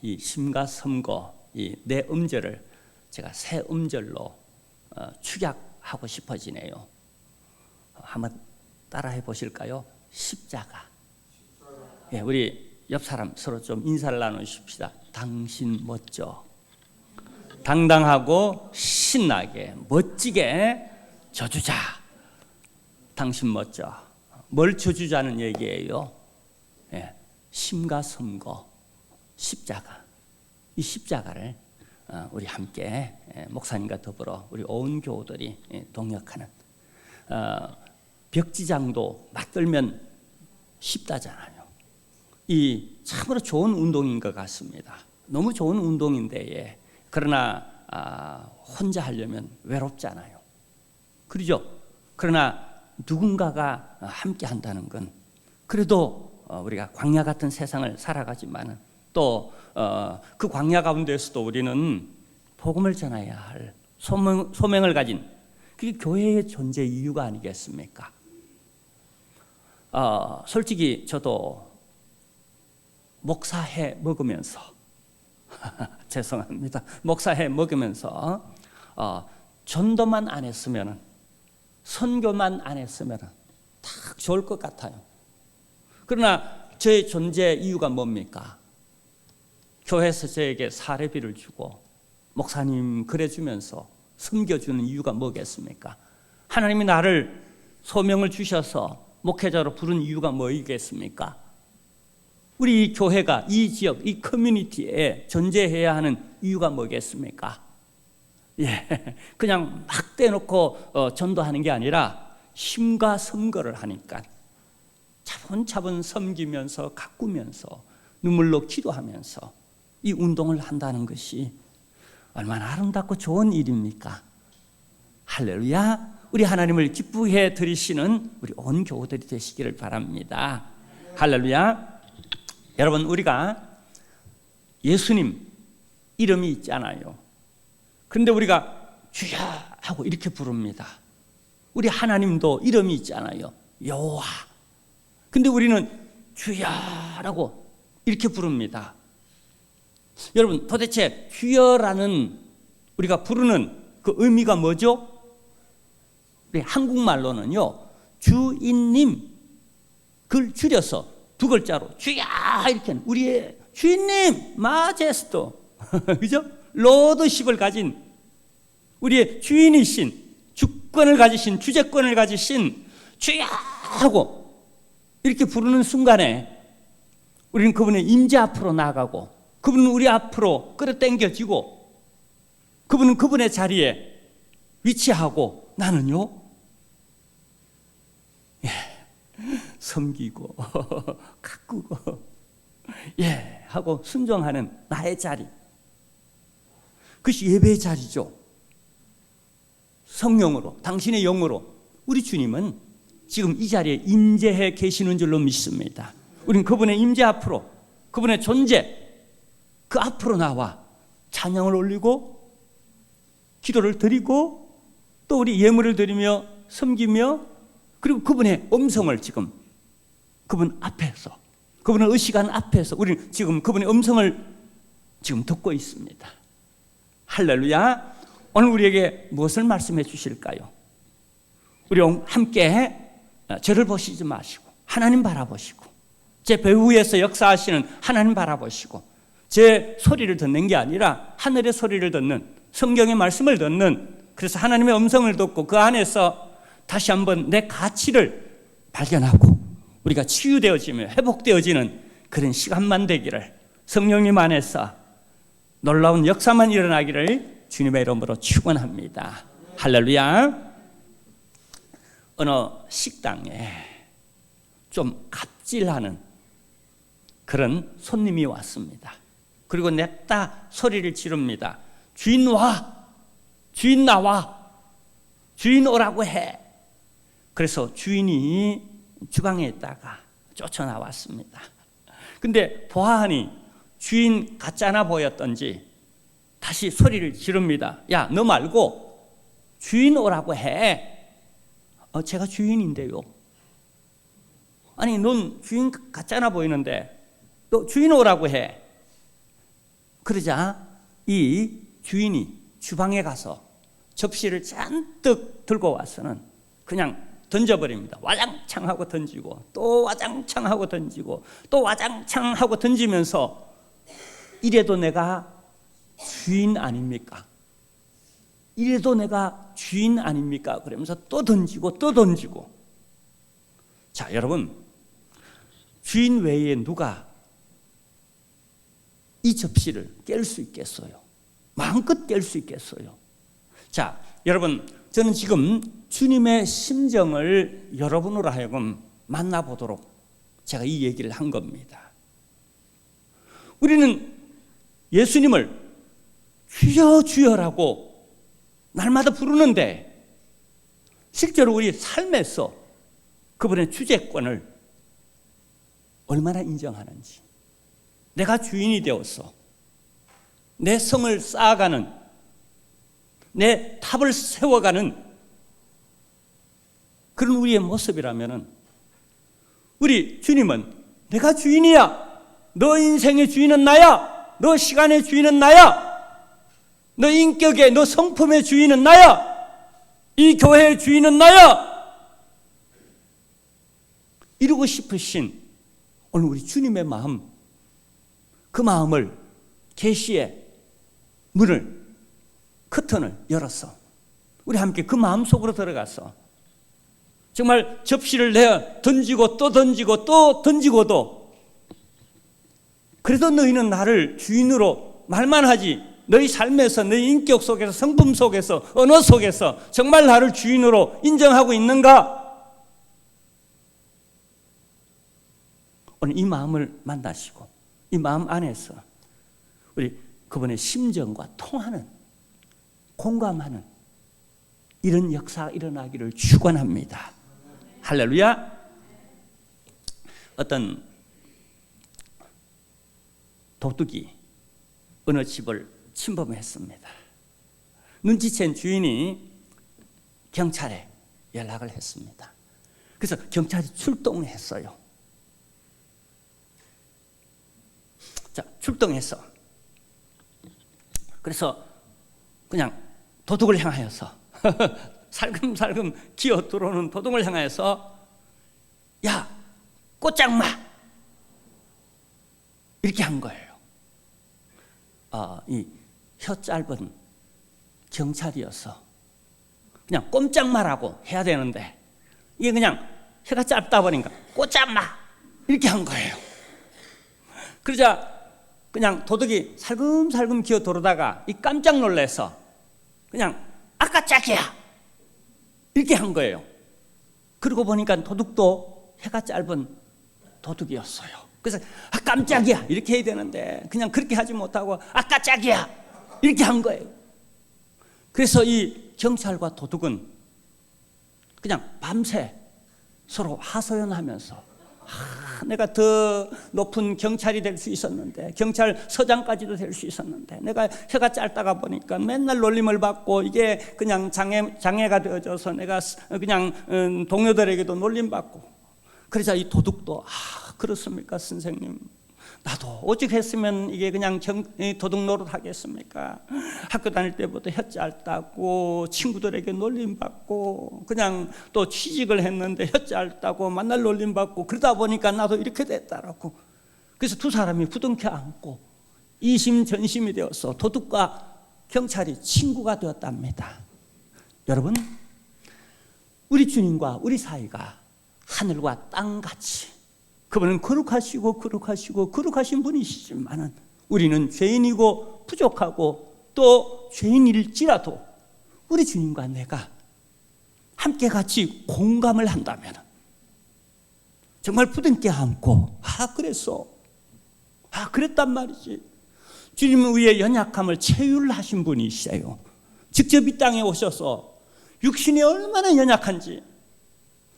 이 심과 섬거 이 네 음절을 제가 세 음절로 축약하고 싶어지네요. 한번 따라해 보실까요? 십자가. 우리 옆 사람 서로 좀 인사를 나누십시다. 당신 멋져. 당당하고 신나게 멋지게 져주자. 당신 멋져. 뭘 져주자는 얘기예요? 심과 섬거 십자가. 이 십자가를 우리 함께 목사님과 더불어 우리 온 교우들이 동역하는 벽지장도 맞들면 쉽다잖아요. 이 참으로 좋은 운동인 것 같습니다. 너무 좋은 운동인데 그러나 혼자 하려면 외롭잖아요. 그렇죠? 그러나 누군가가 함께 한다는 건 그래도 우리가 광야 같은 세상을 살아가지만 또 그 광야 가운데서도 우리는 복음을 전해야 할 소명을 가진 그게 교회의 존재 이유가 아니겠습니까? 솔직히 저도 목사회 먹으면서 죄송합니다. 목사회 먹으면서 전도만 안 했으면 선교만 안 했으면 딱 좋을 것 같아요. 그러나 저의 존재 이유가 뭡니까? 교회에서 저에게 사례비를 주고 목사님 그래주면서 섬겨주는 이유가 뭐겠습니까? 하나님이 나를 소명을 주셔서 목회자로 부른 이유가 뭐이겠습니까? 우리 이 교회가 이 지역, 이 커뮤니티에 존재해야 하는 이유가 뭐겠습니까? 그냥 막 떼놓고 전도하는 게 아니라 힘과 섬거를 하니까 차분차분 섬기면서 가꾸면서 눈물로 기도하면서 이 운동을 한다는 것이 얼마나 아름답고 좋은 일입니까? 할렐루야. 우리 하나님을 기쁘게 드리시는 우리 온 교우들이 되시기를 바랍니다. 할렐루야. 여러분, 우리가 예수님 이름이 있잖아요. 그런데 우리가 주야 하고 이렇게 부릅니다. 우리 하나님도 이름이 있잖아요. 여호와. 근데 우리는 주야라고 이렇게 부릅니다. 여러분, 도대체 주여라는 우리가 부르는 그 의미가 뭐죠? 우리 한국말로는요, 주인님, 그걸 줄여서 두 글자로 주야 이렇게 우리의 주인님, 마제스토, 그죠? 로드십을 가진 우리의 주인이신, 주권을 가지신, 주재권을 가지신 주야 하고 이렇게 부르는 순간에 우리는 그분의 임재 앞으로 나아가고 그분은 우리 앞으로 끌어당겨지고 그분은 그분의 자리에 위치하고 나는요, 섬기고 가꾸고 하고 순종하는 나의 자리, 그것이 예배의 자리죠. 성령으로, 당신의 영으로 우리 주님은 지금 이 자리에 임재해 계시는 줄로 믿습니다. 우리는 그분의 임재 앞으로, 그분의 존재 그 앞으로 나와 찬양을 올리고 기도를 드리고 또 우리 예물을 드리며 섬기며 그리고 그분의 음성을 지금 그분 앞에서, 그분의 의식한 앞에서 우리는 지금 그분의 음성을 지금 듣고 있습니다. 할렐루야. 오늘 우리에게 무엇을 말씀해 주실까요? 우리 함께 저를 보시지 마시고 하나님 바라보시고 제 배후에서 역사하시는 하나님 바라보시고 제 소리를 듣는 게 아니라 하늘의 소리를 듣는, 성경의 말씀을 듣는, 그래서 하나님의 음성을 듣고 그 안에서 다시 한번 내 가치를 발견하고 우리가 치유되어지며 회복되어지는 그런 시간만 되기를, 성령님 안에서 놀라운 역사만 일어나기를 주님의 이름으로 축원합니다. 할렐루야. 어느 식당에 좀 갑질하는 그런 손님이 왔습니다. 그리고 냅다 소리를 지릅니다. 주인 와, 주인 나와, 주인 오라고 해. 그래서 주인이 주방에 있다가 쫓아나왔습니다. 근데 보아하니 주인 같잖아 보였던지 다시 소리를 지릅니다. 야, 너 말고 주인 오라고 해. 제가 주인인데요. 아니, 넌 주인 같잖아 보이는데 너 주인 오라고 해. 그러자 이 주인이 주방에 가서 접시를 잔뜩 들고 와서는 그냥 던져버립니다. 와장창 하고 던지고 또 와장창 하고 던지고 또 와장창 하고 던지면서 이래도 내가 주인 아닙니까? 이래도 내가 주인 아닙니까? 그러면서 또 던지고 또 던지고. 자, 여러분, 주인 외에 누가 이 접시를 깰 수 있겠어요? 마음껏 깰 수 있겠어요? 자, 여러분, 저는 지금 주님의 심정을 여러분으로 하여금 만나보도록 제가 이 얘기를 한 겁니다. 우리는 예수님을 주여 주여라고 날마다 부르는데 실제로 우리 삶에서 그분의 주재권을 얼마나 인정하는지, 내가 주인이 되어서 내 성을 쌓아가는, 내 탑을 세워가는 그런 우리의 모습이라면 우리 주님은 내가 주인이야, 너 인생의 주인은 나야, 너 시간의 주인은 나야, 너 인격의, 너 성품의 주인은 나야, 이 교회의 주인은 나야, 이루고 싶으신 오늘 우리 주님의 마음, 그 마음을 계시의 문을, 커튼을 열어서 우리 함께 그 마음 속으로 들어가서 정말 접시를 내어 던지고 또 던지고 또 던지고도 그래도 너희는 나를 주인으로 말만 하지 너희 삶에서, 너희 인격 속에서, 성품 속에서, 언어 속에서 정말 나를 주인으로 인정하고 있는가? 오늘 이 마음을 만나시고 이 마음 안에서 우리 그분의 심정과 통하는, 공감하는 이런 역사가 일어나기를 축원합니다. 할렐루야. 어떤 도둑이 어느 집을 침범했습니다. 눈치챈 주인이 경찰에 연락을 했습니다. 그래서 경찰이 출동했어요. 자, 출동해서 그래서 그냥 도둑을 향하여서 살금살금 기어 들어오는 도둑을 향하여서 야, 꼬짝마! 이렇게 한 거예요. 이 혀 짧은 경찰이어서 그냥 꼼짝마라고 해야 되는데 이게 그냥 혀가 짧다 보니까 꼬짝마! 이렇게 한 거예요. 그러자 그냥 도둑이 살금살금 기어 들어오다가 이 깜짝 놀라서 그냥 아까 짝이야! 이렇게 한 거예요. 그러고 보니까 도둑도 혀가 짧은 도둑이었어요. 그래서 깜짝이야! 이렇게 해야 되는데 그냥 그렇게 하지 못하고 아까 짝이야! 이렇게 한 거예요. 그래서 이 경찰과 도둑은 그냥 밤새 서로 하소연하면서 내가 더 높은 경찰이 될 수 있었는데, 경찰서장까지도 될 수 있었는데 내가 혀가 짧다가 보니까 맨날 놀림을 받고 이게 그냥 장애가 되어져서 내가 그냥 동료들에게도 놀림받고. 그러자 이 도둑도 그렇습니까 선생님, 나도 오직 했으면 이게 그냥 도둑 노릇 하겠습니까? 학교 다닐 때부터 혀 짧다고 친구들에게 놀림받고 그냥 또 취직을 했는데 혀 짧다고 만날 놀림받고 그러다 보니까 나도 이렇게 됐다라고. 그래서 두 사람이 부둥켜 안고 이심전심이 되어서 도둑과 경찰이 친구가 되었답니다. 여러분, 우리 주님과 우리 사이가 하늘과 땅같이, 그분은 거룩하신 분이시지만은 우리는 죄인이고 부족하고 또 죄인일지라도 우리 주님과 내가 함께 같이 공감을 한다면 정말 부둥켜 안고 그랬단 말이지. 주님은 우리의 연약함을 체휼하신 분이시에요. 직접 이 땅에 오셔서 육신이 얼마나 연약한지,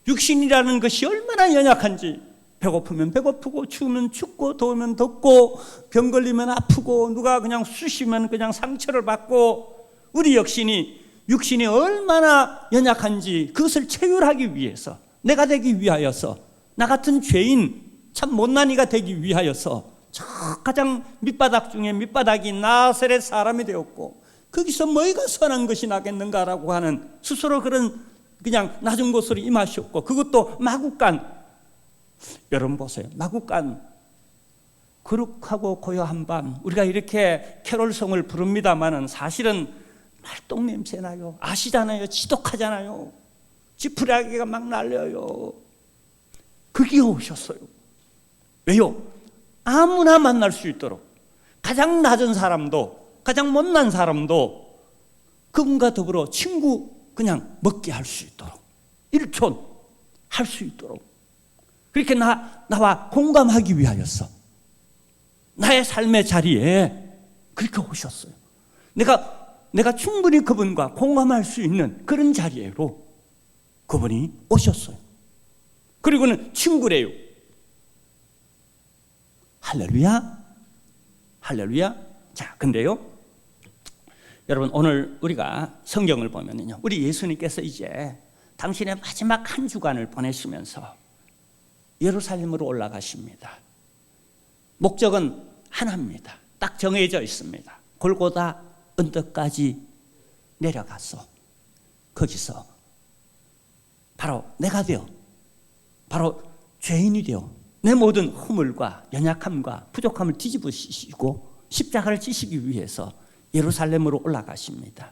육신이라는 것이 얼마나 연약한지, 배고프면 배고프고 추우면 춥고 더우면 덥고 병 걸리면 아프고 누가 그냥 쑤시면 그냥 상처를 받고, 우리 육신이 얼마나 연약한지 그것을 체휼하기 위해서, 내가 되기 위하여서, 나 같은 죄인 참 못난 이가 되기 위하여서 저 가장 밑바닥 중에 밑바닥이 나사렛 사람이 되었고 거기서 뭐가 선한 것이 나겠는가라고 하는 스스로 그냥 낮은 곳으로 임하셨고 그것도 마구간. 여러분 보세요. 마구간 거룩하고 고요한 밤 우리가 이렇게 캐롤송을 부릅니다마는 사실은 말똥 냄새 나요. 아시잖아요. 지독하잖아요. 지푸라기가 막 날려요. 거기에 오셨어요. 왜요? 아무나 만날 수 있도록 가장 낮은 사람도 가장 못난 사람도 그분과 더불어 친구 그냥 먹게 할 수 있도록 일촌 할 수 있도록 그렇게 나와 공감하기 위하여서 나의 삶의 자리에 그렇게 오셨어요. 내가 충분히 그분과 공감할 수 있는 그런 자리로 그분이 오셨어요. 그리고는 친구래요. 할렐루야. 할렐루야. 자, 근데요. 여러분 오늘 우리가 성경을 보면은요. 우리 예수님께서 이제 당신의 마지막 한 주간을 보내시면서 예루살렘으로 올라가십니다. 목적은 하나입니다. 딱 정해져 있습니다. 골고다 언덕까지 내려가서 거기서 바로 내가 되어 바로 죄인이 되어 내 모든 허물과 연약함과 부족함을 뒤집으시고 십자가를 지시기 위해서 예루살렘으로 올라가십니다.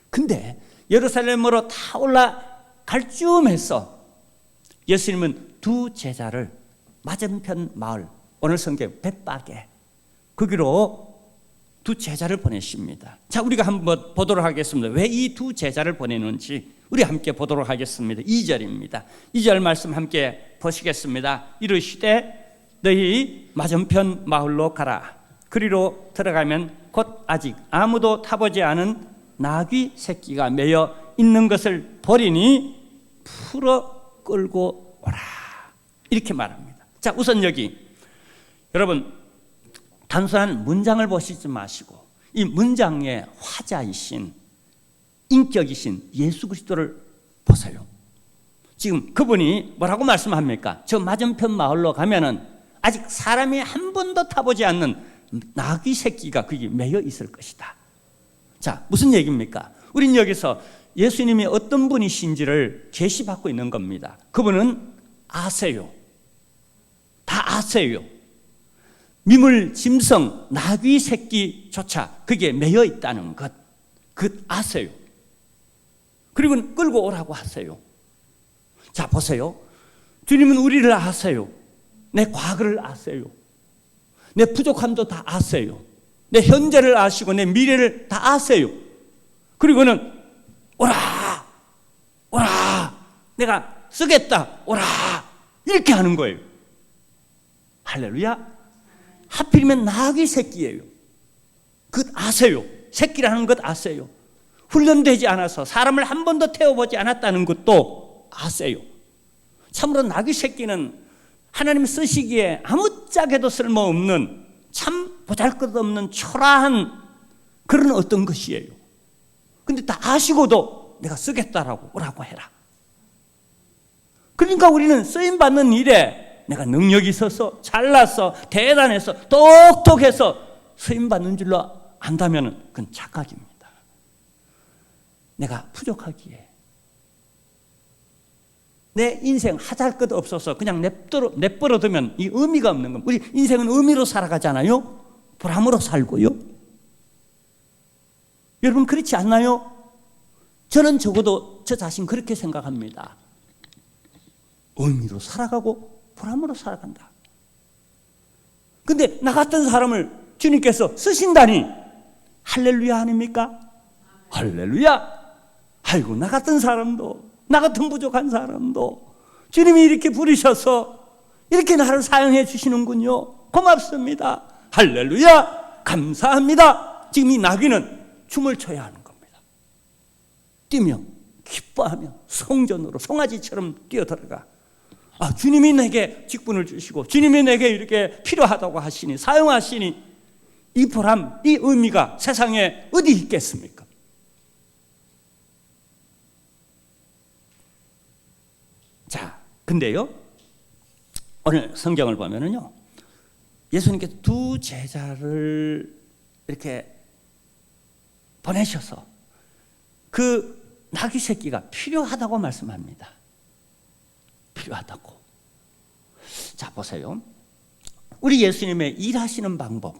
근데 예루살렘으로 다 올라갈 즈음에서 예수님은 두 제자를 맞은편 마을 오늘 성경 벳박에 거기로 두 제자를 보내십니다. 자, 우리가 한번 보도록 하겠습니다. 왜 이 두 제자를 보내는지 우리 함께 보도록 하겠습니다. 2절입니다. 2절 말씀 함께 보시겠습니다. 이르시되 너희 맞은편 마을로 가라. 그리로 들어가면 곧 아직 아무도 타보지 않은 나귀 새끼가 매여 있는 것을 보리니 풀어 끌고 오라. 이렇게 말합니다. 자, 우선 여기 여러분 단순한 문장을 보시지 마시고 이 문장의 화자이신 인격이신 예수 그리스도를 보세요. 지금 그분이 뭐라고 말씀합니까? 저 맞은편 마을로 가면은 아직 사람이 한 번도 타보지 않는 나귀 새끼가 거기 매여 있을 것이다. 자, 무슨 얘기입니까? 우린 여기서 예수님이 어떤 분이신지를 계시받고 있는 겁니다. 그분은 아세요. 다 아세요. 미물, 짐승, 나귀 새끼조차 거기에 매여 있다는 것, 그 아세요. 그리고 끌고 오라고 하세요. 자, 보세요. 주님은 우리를 아세요. 내 과거를 아세요. 내 부족함도 다 아세요. 내 현재를 아시고 내 미래를 다 아세요. 그리고는 오라, 오라, 내가 쓰겠다, 오라, 이렇게 하는 거예요. 할렐루야. 하필이면 나귀 새끼예요. 그것 아세요. 새끼라는 것 아세요. 훈련되지 않아서 사람을 한 번도 태워보지 않았다는 것도 아세요. 참으로 나귀 새끼는 하나님 쓰시기에 아무짝에도 쓸모없는 참 보잘것없는 초라한 그런 어떤 것이에요. 근데 다 아시고도 내가 쓰겠다라고 오라고 해라. 그러니까 우리는 쓰임받는 일에 내가 능력이 있어서 잘나서 대단해서 똑똑해서 쓰임받는 줄로 안다면 그건 착각입니다. 내가 부족하기에 내 인생 하잘것 없어서 그냥 내버려두면 이 의미가 없는 겁니다. 우리 인생은 의미로 살아가잖아요. 보람으로 살고요. 여러분 그렇지 않나요? 저는 적어도 저 자신 그렇게 생각합니다. 의미로 살아가고 보람으로 살아간다. 근데 나 같은 사람을 주님께서 쓰신다니 할렐루야 아닙니까? 할렐루야. 아이고 나 같은 사람도 나 같은 부족한 사람도 주님이 이렇게 부르셔서 이렇게 나를 사용해 주시는군요. 고맙습니다. 할렐루야. 감사합니다. 지금 이 나귀는 춤을 춰야 하는 겁니다. 뛰며 기뻐하며 성전으로 송아지처럼 뛰어들어가. 아, 주님이 내게 직분을 주시고 주님이 내게 이렇게 필요하다고 하시니 사용하시니 이 보람, 이 의미가 세상에 어디 있겠습니까? 자, 근데요 오늘 성경을 보면은요 예수님께서 두 제자를 이렇게 보내셔서 그 나귀 새끼가 필요하다고 말씀합니다. 필요하다고. 자, 보세요. 우리 예수님의 일하시는 방법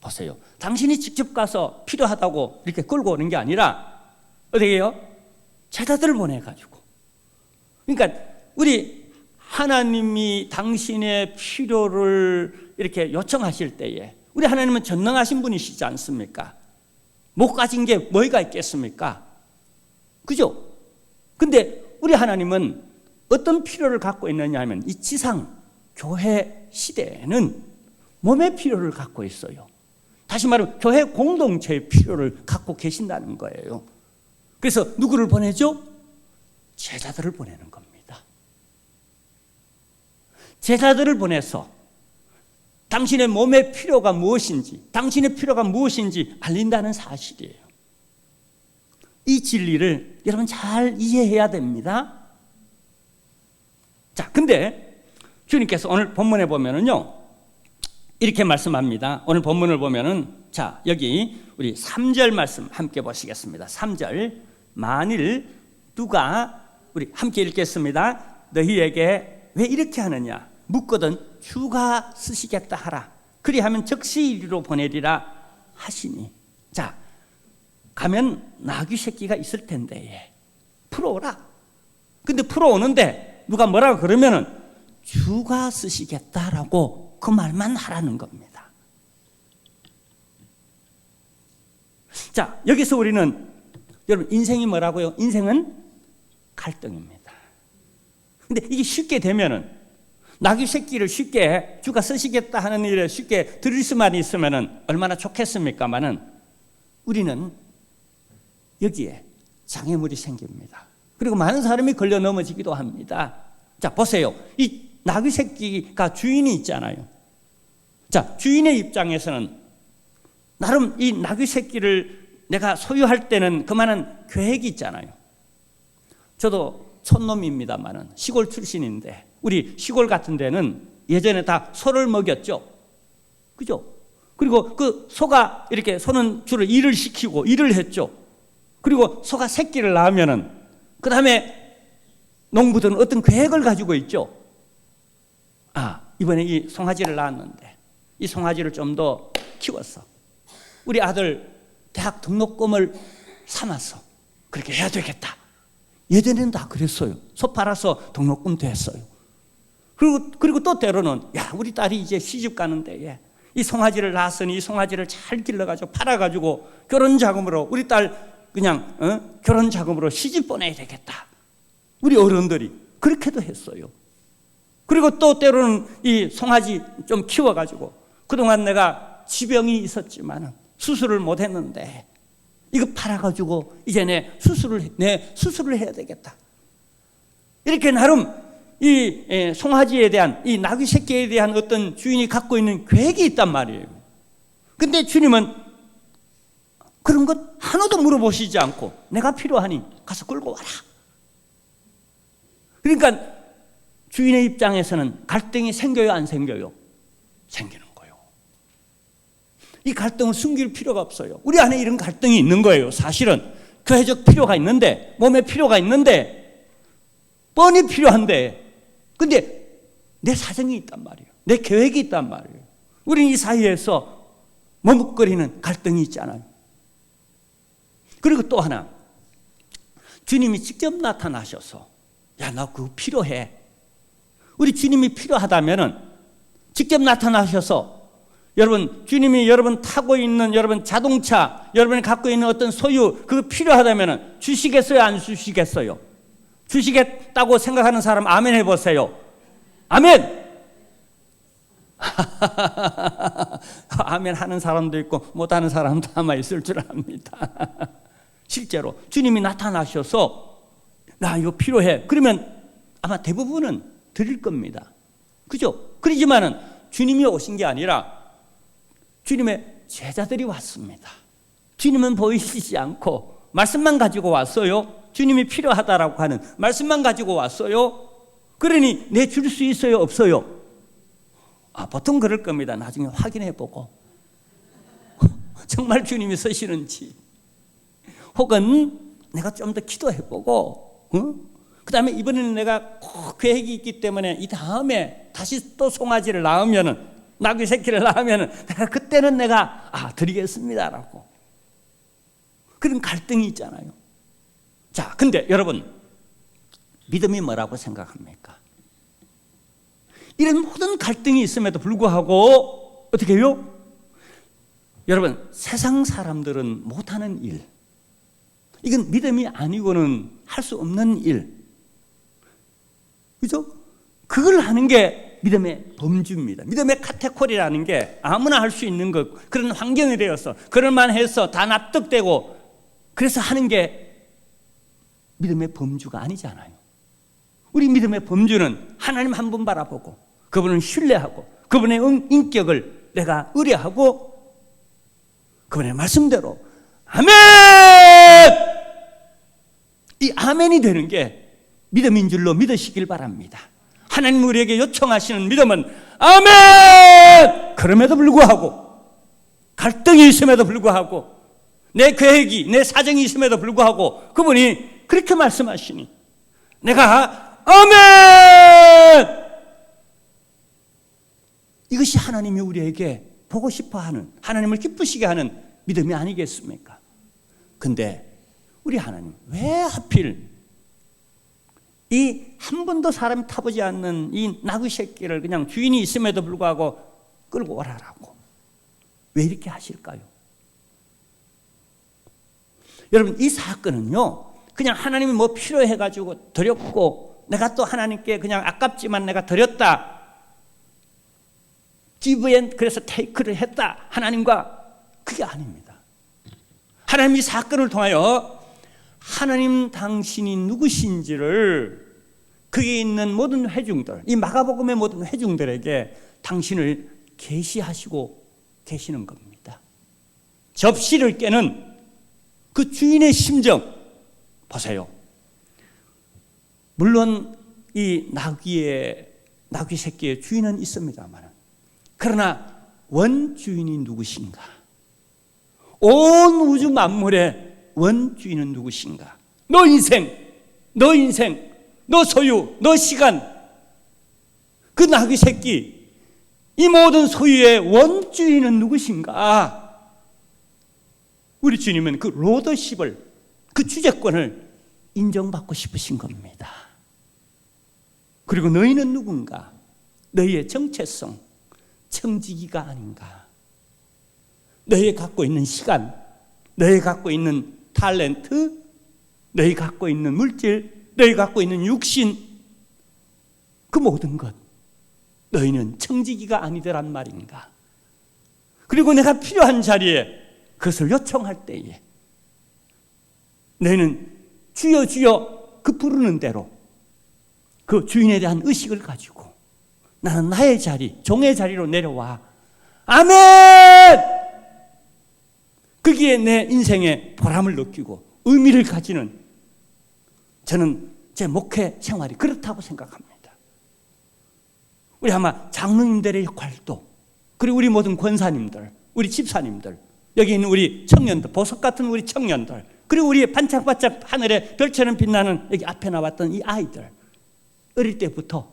보세요. 당신이 직접 가서 필요하다고 이렇게 끌고 오는 게 아니라 어떻게 해요? 제자들을 보내가지고. 그러니까 우리 하나님이 당신의 필요를 이렇게 요청하실 때에 우리 하나님은 전능하신 분이시지 않습니까? 못 가진 게 뭐가 있겠습니까? 그죠? 근데 우리 하나님은 어떤 필요를 갖고 있느냐 하면 이 지상 교회 시대에는 몸의 필요를 갖고 있어요. 다시 말하면 교회 공동체의 필요를 갖고 계신다는 거예요. 그래서 누구를 보내죠? 제자들을 보내는 겁니다. 제자들을 보내서 당신의 몸의 필요가 무엇인지, 당신의 필요가 무엇인지 알린다는 사실이에요. 이 진리를 여러분 잘 이해해야 됩니다. 자, 근데 주님께서 오늘 본문에 보면은요, 이렇게 말씀합니다. 오늘 본문을 보면은, 자, 여기 우리 3절 말씀 함께 보시겠습니다. 3절. 만일 누가, 우리 함께 읽겠습니다. 너희에게 왜 이렇게 하느냐? 묻거든 주가 쓰시겠다 하라. 그리하면 즉시 이리로 보내리라 하시니. 자, 가면 나귀 새끼가 있을 텐데 풀어오라. 근데 풀어오는데 누가 뭐라고 그러면은 주가 쓰시겠다라고 그 말만 하라는 겁니다. 자, 여기서 우리는 여러분 인생이 뭐라고요? 인생은 갈등입니다. 근데 이게 쉽게 되면은 나귀 새끼를 쉽게 주가 쓰시겠다 하는 일에 쉽게 들을 수만 있으면은 얼마나 좋겠습니까마는 우리는 여기에 장애물이 생깁니다. 그리고 많은 사람이 걸려 넘어지기도 합니다. 자, 보세요. 이 나귀 새끼가 주인이 있잖아요. 자, 주인의 입장에서는 나름 이 나귀 새끼를 내가 소유할 때는 그만한 계획이 있잖아요. 저도 촌놈입니다만은 시골 출신인데 우리 시골 같은 데는 예전에 다 소를 먹였죠. 그죠? 그리고 그 소가 이렇게 소는 주로 일을 시키고 일을 했죠. 그리고 소가 새끼를 낳으면은 그 다음에 농부들은 어떤 계획을 가지고 있죠. 아, 이번에 이 송아지를 낳았는데 이 송아지를 좀 더 키워서 우리 아들 대학 등록금을 삼아서 그렇게 해야 되겠다. 예전에는 다 그랬어요. 소 팔아서 등록금 됐어요. 그리고 또 때로는 야, 우리 딸이 이제 시집 가는데 이 송아지를 낳았으니 이 송아지를 잘 길러가지고 팔아가지고 결혼 자금으로 우리 딸 그냥 결혼 자금으로 시집 보내야 되겠다. 우리 어른들이 그렇게도 했어요. 그리고 또 때로는 이 송아지 좀 키워가지고 그동안 내가 지병이 있었지만 수술을 못했는데 이거 팔아가지고 이제 내 수술을 해야 되겠다. 이렇게 나름 이 송아지에 대한 이 나귀 새끼에 대한 어떤 주인이 갖고 있는 계획이 있단 말이에요. 근데 주님은 그런 것 하나도 물어보시지 않고 내가 필요하니 가서 끌고 와라. 그러니까 주인의 입장에서는 갈등이 생겨요, 안 생겨요? 생기는 거예요. 이 갈등을 숨길 필요가 없어요. 우리 안에 이런 갈등이 있는 거예요. 사실은 교회적 필요가 있는데, 몸에 필요가 있는데, 뻔히 필요한데, 근데 내 사정이 있단 말이에요. 내 계획이 있단 말이에요. 우리는 이 사이에서 머뭇거리는 갈등이 있잖아요. 그리고 또 하나, 주님이 직접 나타나셔서 야, 나 그거 필요해. 우리 주님이 필요하다면은 직접 나타나셔서 여러분, 주님이 여러분 타고 있는 여러분 자동차, 여러분이 갖고 있는 어떤 소유, 그거 필요하다면은 주시겠어요, 안 주시겠어요? 주시겠다고 생각하는 사람 아멘 해보세요. 아멘. 아멘 하는 사람도 있고 못하는 사람도 아마 있을 줄 압니다. 실제로 주님이 나타나셔서 나 이거 필요해. 그러면 아마 대부분은 드릴 겁니다. 그죠? 그러지만은 주님이 오신 게 아니라 주님의 제자들이 왔습니다. 주님은 보이시지 않고 말씀만 가지고 왔어요. 주님이 필요하다라고 하는 말씀만 가지고 왔어요. 그러니 내 줄 수 있어요, 없어요? 보통 그럴 겁니다. 나중에 확인해 보고 정말 주님이 서시는지, 혹은 내가 좀 더 기도해 보고, 그 다음에 이번에는 내가 꼭 계획이 있기 때문에 이 다음에 다시 또 송아지를 낳으면은, 나귀 새끼를 낳으면은 그때는 내가 드리겠습니다라고. 그런 갈등이 있잖아요. 자, 근데 여러분, 믿음이 뭐라고 생각합니까? 이런 모든 갈등이 있음에도 불구하고 어떻게 해요? 여러분, 세상 사람들은 못하는 일, 이건 믿음이 아니고는 할 수 없는 일, 그죠? 그걸 하는 게 믿음의 범주입니다. 믿음의 카테고리라는 게 아무나 할 수 있는 것, 그런 환경이 되어서 그럴만해서 다 납득되고 그래서 하는 게 믿음의 범주가 아니잖아요. 우리 믿음의 범주는 하나님 한 분 바라보고 그분을 신뢰하고 그분의 인격을 내가 의뢰하고 그분의 말씀대로 아멘! 이 아멘이 되는 게 믿음인 줄로 믿으시길 바랍니다. 하나님 우리에게 요청하시는 믿음은 아멘! 그럼에도 불구하고, 갈등이 있음에도 불구하고, 내 계획이, 내 사정이 있음에도 불구하고 그분이 그렇게 말씀하시니 내가 아멘! 이것이 하나님이 우리에게 보고 싶어하는, 하나님을 기쁘시게 하는 믿음이 아니겠습니까? 근데 우리 하나님 왜 하필 이 한 번도 사람이 타보지 않는 이 나귀 새끼를 그냥 주인이 있음에도 불구하고 끌고 오라라고 왜 이렇게 하실까요? 여러분, 이 사건은요, 그냥 하나님이 뭐 필요해가지고 드렸고 내가 또 하나님께 그냥 아깝지만 내가 드렸다, give and 그래서 take를 했다, 하나님과, 그게 아닙니다. 하나님 이 사건을 통하여 하나님 당신이 누구신지를 거기에 있는 모든 회중들, 이 마가복음의 모든 회중들에게 당신을 계시하시고 계시는 겁니다. 접시를 깨는 그 주인의 심정 보세요. 물론 이 나귀 새끼의 주인은 있습니다만, 그러나 원주인이 누구신가? 온 우주 만물의 원주인은 누구신가? 너 인생, 너 소유, 너 시간, 그 나귀 새끼, 이 모든 소유의 원주인은 누구신가? 우리 주님은 그 로더십을, 그 주재권을 인정받고 싶으신 겁니다. 그리고 너희는 누군가? 너희의 정체성, 청지기가 아닌가? 너희 갖고 있는 시간, 너희 갖고 있는 탤런트, 너희 갖고 있는 물질, 너희 갖고 있는 육신, 그 모든 것, 너희는 청지기가 아니더란 말인가? 그리고 내가 필요한 자리에 그것을 요청할 때에 너희는 주여 주여 그 부르는 대로 그 주인에 대한 의식을 가지고 나는 나의 자리, 종의 자리로 내려와 아멘! 거기에 내 인생의 보람을 느끼고 의미를 가지는, 저는 제 목회 생활이 그렇다고 생각합니다. 우리 아마 장로님들의 역할도, 그리고 우리 모든 권사님들, 우리 집사님들, 여기 있는 우리 청년들, 보석 같은 우리 청년들, 그리고 우리 반짝반짝 하늘에 별처럼 빛나는 여기 앞에 나왔던 이 아이들, 어릴 때부터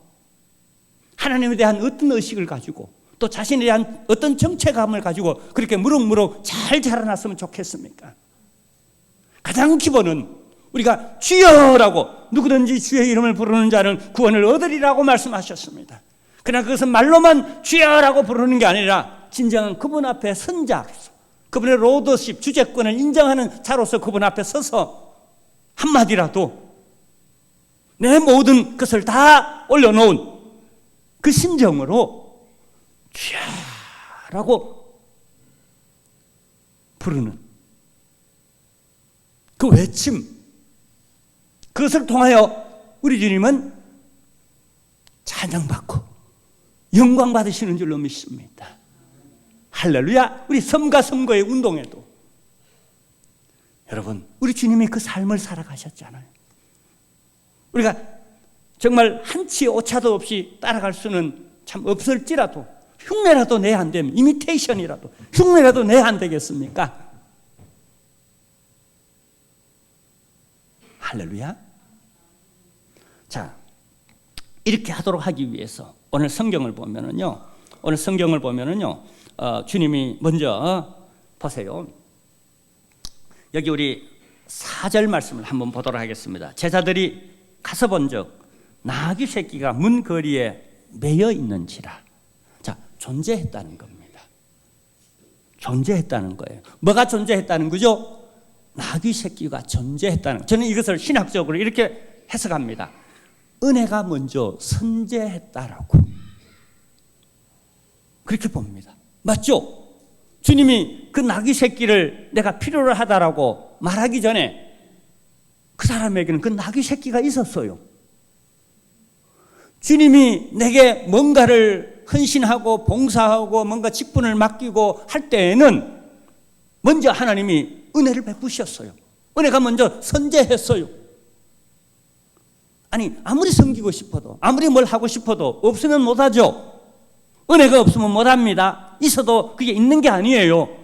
하나님에 대한 어떤 의식을 가지고 또 자신에 대한 어떤 정체감을 가지고 그렇게 무럭무럭 잘 자라났으면 좋겠습니까? 가장 기본은 우리가 주여라고, 누구든지 주의 이름을 부르는 자는 구원을 얻으리라고 말씀하셨습니다. 그러나 그것은 말로만 주여라고 부르는 게 아니라 진정한 그분 앞에 선 자로서, 그분의 로더십, 주재권을 인정하는 자로서 그분 앞에 서서 한마디라도 내 모든 것을 다 올려놓은 그 심정으로 주야라고 부르는 그 외침, 그것을 통하여 우리 주님은 찬양받고 영광 받으시는 줄로 믿습니다. 할렐루야. 우리 섬과 섬거의 운동에도 여러분, 우리 주님이 그 삶을 살아가셨잖아요. 우리가 정말 한치 오차도 없이 따라갈 수는 참 없을지라도 흉내라도 내야 안 되면, 이미테이션이라도 흉내라도 내야 안 되겠습니까? 할렐루야. 자, 이렇게 하도록 하기 위해서 오늘 성경을 보면은요, 주님이 먼저 보세요. 여기 우리 4절 말씀을 한번 보도록 하겠습니다. 제자들이 가서 본즉 나귀 새끼가 문 거리에 매여 있는지라. 자, 존재했다는 겁니다. 존재했다는 거예요. 뭐가 존재했다는 거죠? 나귀 새끼가 존재했다는. 저는 이것을 신학적으로 이렇게 해석합니다. 은혜가 먼저 선재했다라고 그렇게 봅니다. 맞죠? 주님이 그 나귀 새끼를 내가 필요로 하다라고 말하기 전에 그 사람에게는 그 나귀 새끼가 있었어요. 주님이 내게 뭔가를 헌신하고 봉사하고 뭔가 직분을 맡기고 할 때에는 먼저 하나님이 은혜를 베푸셨어요. 은혜가 먼저 선재했어요. 아니, 아무리 섬기고 싶어도, 아무리 뭘 하고 싶어도 없으면 못하죠. 은혜가 없으면 못합니다. 있어도 그게 있는 게 아니에요.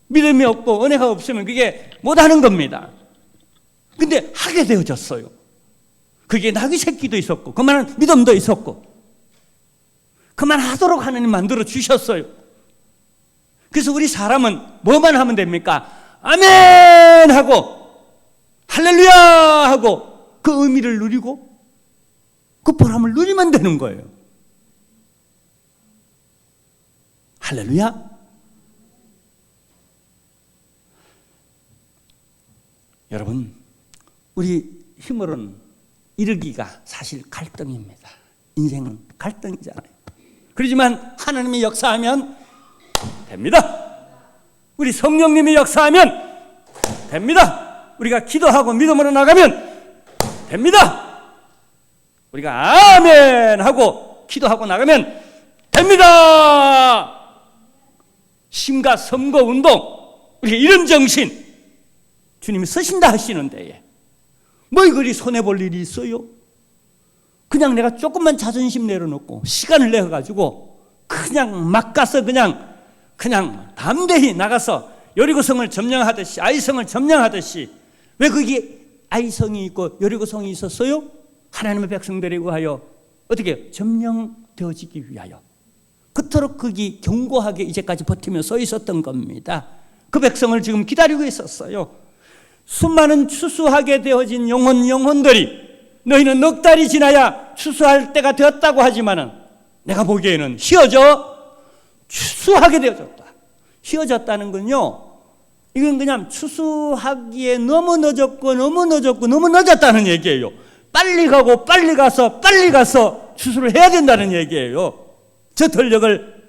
믿음이 없고 은혜가 없으면 그게 못하는 겁니다. 근데 하게 되어졌어요. 그게 나귀 새끼도 있었고 그만한 믿음도 있었고 그만하도록 하나님 만들어 주셨어요. 그래서 우리 사람은 뭐만 하면 됩니까? 아멘 하고 할렐루야 하고 그 의미를 누리고 그 보람을 누리면 되는 거예요. 할렐루야. 여러분, 우리 힘으로는 이르기가 사실 갈등입니다. 인생은 갈등이잖아요. 그렇지만 하나님이 역사하면 됩니다. 우리 성령님이 역사하면 됩니다. 우리가 기도하고 믿음으로 나가면 됩니다. 우리가 아멘 하고 기도하고 나가면 됩니다. 심과 섬거 운동, 우리가 이런 정신 주님이 쓰신다 하시는 데에 뭐 이거리 손해볼 일이 있어요? 그냥 내가 조금만 자존심 내려놓고 시간을 내어가지고 그냥 막 가서 그냥 담대히 나가서 여리고성을 점령하듯이 아이성을 점령하듯이. 왜 그게 아이성이 있고 여리고성이 있었어요? 하나님의 백성들에 의하여 어떻게 점령되어지기 위하여 그토록 거기 견고하게 이제까지 버티며 서 있었던 겁니다. 그 백성을 지금 기다리고 있었어요. 수많은 추수하게 되어진 영혼들이 너희는 넉 달이 지나야 추수할 때가 되었다고 하지만은 내가 보기에는 추수하게 되어졌다. 휘어졌다는 건요, 이건 그냥 추수하기에 너무 늦었다는 얘기예요. 빨리 가고 빨리 가서 추수를 해야 된다는 얘기예요. 저 전력을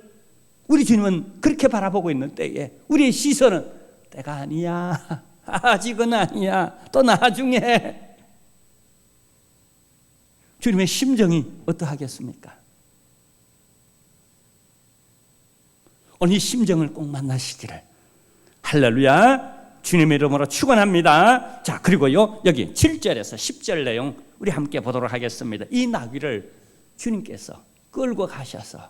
우리 주님은 그렇게 바라보고 있는 때에 우리의 시선은 때가 아니야, 아직은 아니야, 또 나중에. 주님의 심정이 어떠하겠습니까? 오늘 이 심정을 꼭 만나시기를 할렐루야 주님의 이름으로 축원합니다. 자, 그리고요 여기 7절에서 10절 내용 우리 함께 보도록 하겠습니다. 이 나귀를 주님께서 끌고 가셔서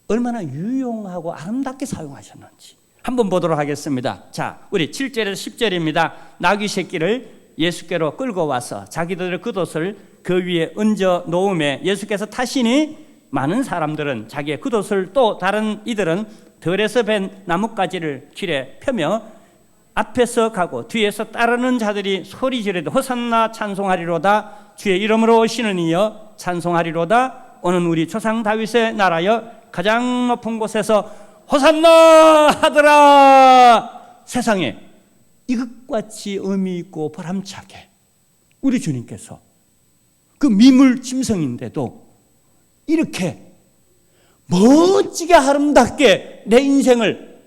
얼마나 유용하고 아름답게 사용하셨는지 한번 보도록 하겠습니다. 자, 우리 7절에서 10절입니다. 나귀 새끼를 예수께로 끌고 와서 자기들의 겉옷을 그 위에 얹어 놓음에 예수께서 타시니 많은 사람들은 자기의 겉옷을 또 다른 이들은 들에서 벤 나뭇가지를 길에 펴며 앞에서 가고 뒤에서 따르는 자들이 소리 지르되 호산나 찬송하리로다. 주의 이름으로 오시는 이여 찬송하리로다. 오는 우리 조상 다윗의 나라여 가장 높은 곳에서 호산나 하더라. 세상에 이것같이 의미 있고 보람차게 우리 주님께서 그 미물 짐승인데도 이렇게 멋지게 아름답게 내 인생을,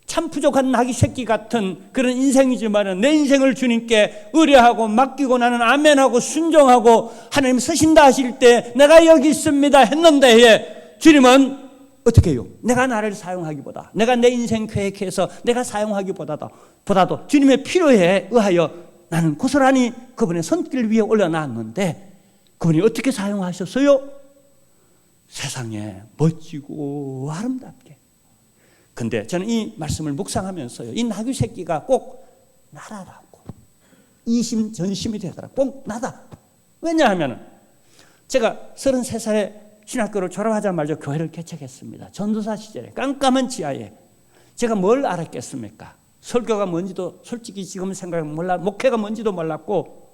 참 부족한 나귀 새끼 같은 그런 인생이지만 내 인생을 주님께 의뢰하고 맡기고 나는 아멘하고 순종하고 하나님 쓰신다 하실 때 내가 여기 있습니다 했는데 주님은 어떻게 해요? 내가 나를 사용하기보다, 내가 내 인생 계획해서 내가 사용하기보다도 주님의 필요에 의하여 나는 고스란히 그분의 손길 위에 올려놨는데 그분이 어떻게 사용하셨어요? 세상에 멋지고 아름답게. 근데 저는 이 말씀을 묵상하면서요, 이 나귀 새끼가 꼭 나라라고 이심전심이 되더라. 꼭 나다. 왜냐하면 제가 33살에 신학교를 졸업하자마자 교회를 개척했습니다. 전도사 시절에 깜깜한 지하에 제가 뭘 알았겠습니까? 설교가 뭔지도 솔직히 지금 생각하면 목회가 뭔지도 몰랐고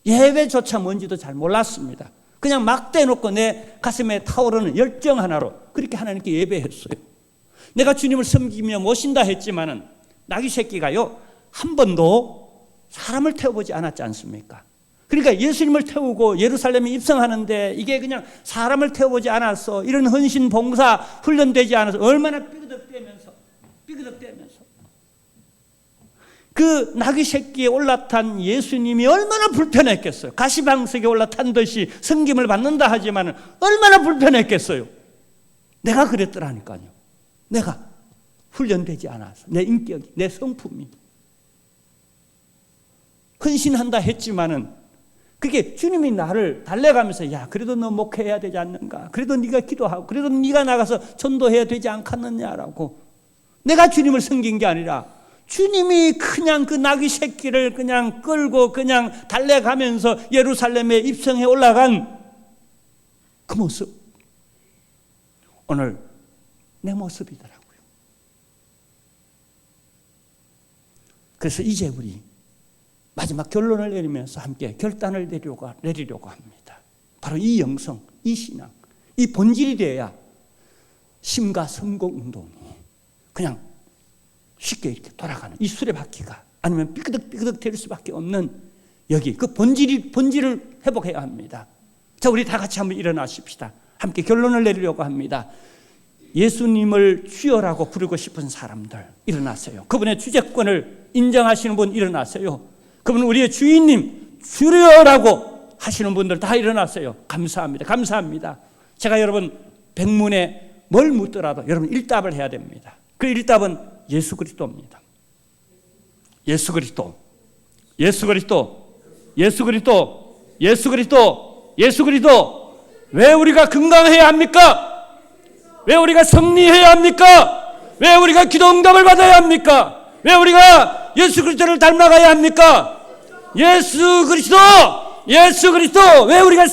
예배조차 뭔지도 잘 몰랐습니다. 그냥 막 대놓고 내 가슴에 타오르는 열정 하나로 그렇게 하나님께 예배했어요. 내가 주님을 섬기며 모신다 했지만은 나귀 새끼가요, 한 번도 사람을 태워보지 않았지 않습니까? 그러니까 예수님을 태우고 예루살렘에 입성하는데 이게 그냥 사람을 태워보지 않아서, 이런 헌신 봉사 훈련되지 않아서 얼마나 삐그덕대면서 그 나귀 새끼에 올라탄 예수님이 얼마나 불편했겠어요. 가시방석에 올라탄 듯이 섬김을 받는다 하지만 얼마나 불편했겠어요. 내가 그랬더라니까요. 내가 훈련되지 않아서, 내 인격이, 내 성품이. 헌신한다 했지만은 그게 주님이 나를 달래가면서, 야, 그래도 너 목회해야 되지 않는가? 그래도 네가 기도하고, 그래도 네가 나가서 전도해야 되지 않겠느냐라고. 내가 주님을 섬긴 게 아니라 주님이 그냥 그 나귀 새끼를 그냥 끌고 그냥 달래가면서 예루살렘에 입성해 올라간 그 모습, 오늘 내 모습이더라고요. 그래서 이제 우리 마지막 결론을 내리면서 함께 결단을 내리려고 합니다. 바로 이 영성, 이 신앙, 이 본질이 돼야 심가성공 운동이 그냥 쉽게 이렇게 돌아가는 이 수레바퀴가, 아니면 삐그덕 될 수밖에 없는 여기 그 본질을 회복해야 합니다. 자, 우리 다 같이 한번 일어나십시다. 함께 결론을 내리려고 합니다. 예수님을 주여라고 부르고 싶은 사람들 일어나세요. 그분의 주재권을 인정하시는 분 일어나세요. 그분은 우리의 주인님, 주여라고 하시는 분들 다 일어나세요. 감사합니다. 감사합니다. 제가 여러분 백문에 뭘 묻더라도 여러분 일답을 해야 됩니다. 그 일답은 예수 그리스도입니다. 예수 그리스도, 예수 그리스도, 예수 그리스도, 예수 그리스도, 예수 그리스도. 왜 우리가 건강해야 합니까? 왜 우리가 승리해야 합니까? 왜 우리가 기도 응답을 받아야 합니까? 왜 우리가 예수 그리스도를 닮아가야 합니까? 예수 그리스도, 예수 그리스도. 왜 우리가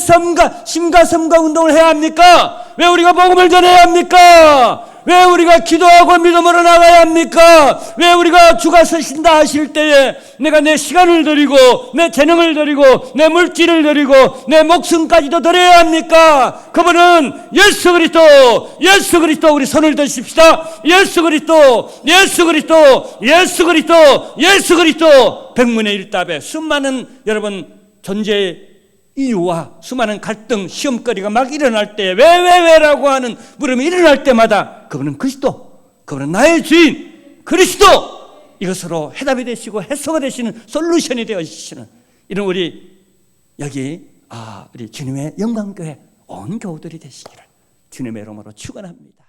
심가섬과 운동을 해야 합니까? 왜 우리가 복음을 전해야 합니까? 왜 우리가 기도하고 믿음으로 나가야 합니까? 왜 우리가 주가 서신다 하실 때에 내가 내 시간을 드리고 내 재능을 드리고 내 물질을 드리고 내 목숨까지도 드려야 합니까? 그분은 예수 그리스도, 예수 그리스도. 우리 손을 드십시다. 예수 그리스도, 예수 그리스도, 예수 그리스도, 예수 그리스도. 백문의 일답에 수많은 여러분 존재의 이유와 수많은 갈등, 시험거리가 막 일어날 때 왜라고 하는 물음이 일어날 때마다 그분은 그리스도, 그분은 나의 주인 그리스도, 이것으로 해답이 되시고 해소가 되시는 솔루션이 되어주시는 이런 우리 여기 우리 주님의 영광교회 온 교우들이 되시기를 주님의 이름으로 축원합니다.